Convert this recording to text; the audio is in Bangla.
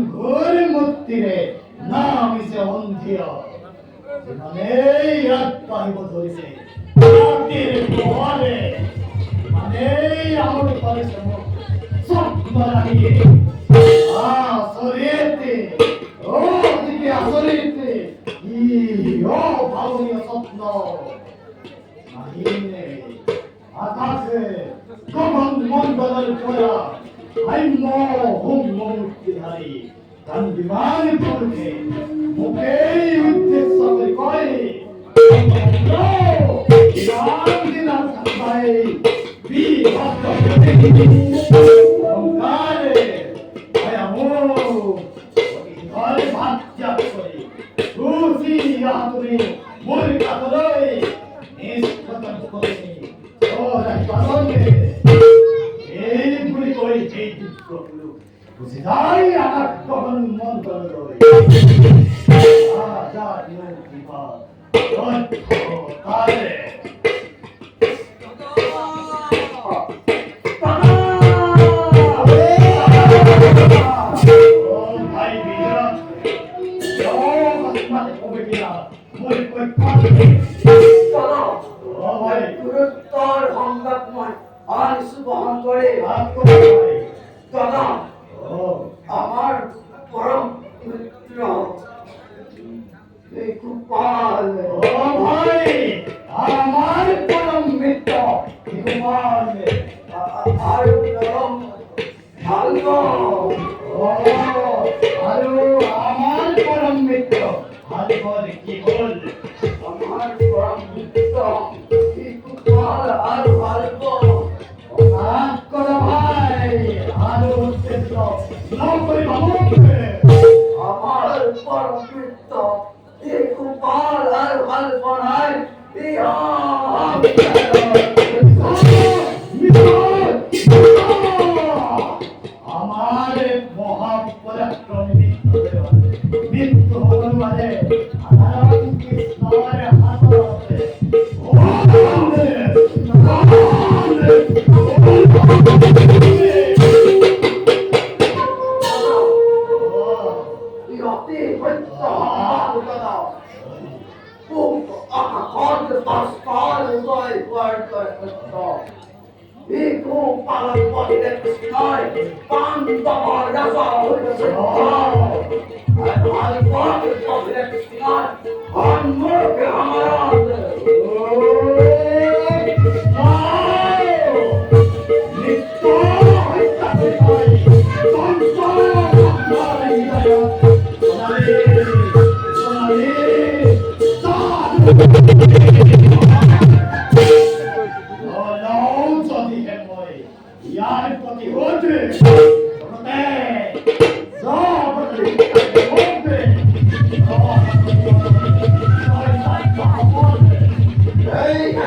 ঘোর মূর্তিরে নাম ইসে অন্ধিয় মানে এক পাইব ধরিছে রাতের পরে মানে আমার পরে সব মারিয়ে আসরেতে ও দিকে আসরেতে ই ও ভাবনীয় স্বপ্ন নাহিনে আকাশে কখন মন্ডল করা আইম হুম মুক্তিধারী তান বিমান পড়ছে মুখে উদ্দেশ্য করে কয় ইরান দিন সাই বিভক্ত ওঙ্কারে আয়ামো ঘরে ভাজ্যা করে খুশি আতুরে মোর কাতরে নিষ্পতন করে ও রাজপালনে এই গুলি করে এই দুঃখগুলো বুঝে যাই আকাশ কখন মন করে যা নিয়ম কৃপা তারে আমার পরম মিত্র গোপাল আমার পরম মিত্র গোপাল আর পরম ভালো আরো আমার পরম মিত্র ভালো কি বল আমার পরম মিত্র গোপাল আর ভালো ভাই আরো উদ্দেশ্য নৌকরি আমার পরম মিত্র গোপাল আর ভালো নাই আমার মহাপরাক্রমী মৃত্যু হল মানে কৃষ্ণের হাত ইয়ার প্রতি হতে Hey!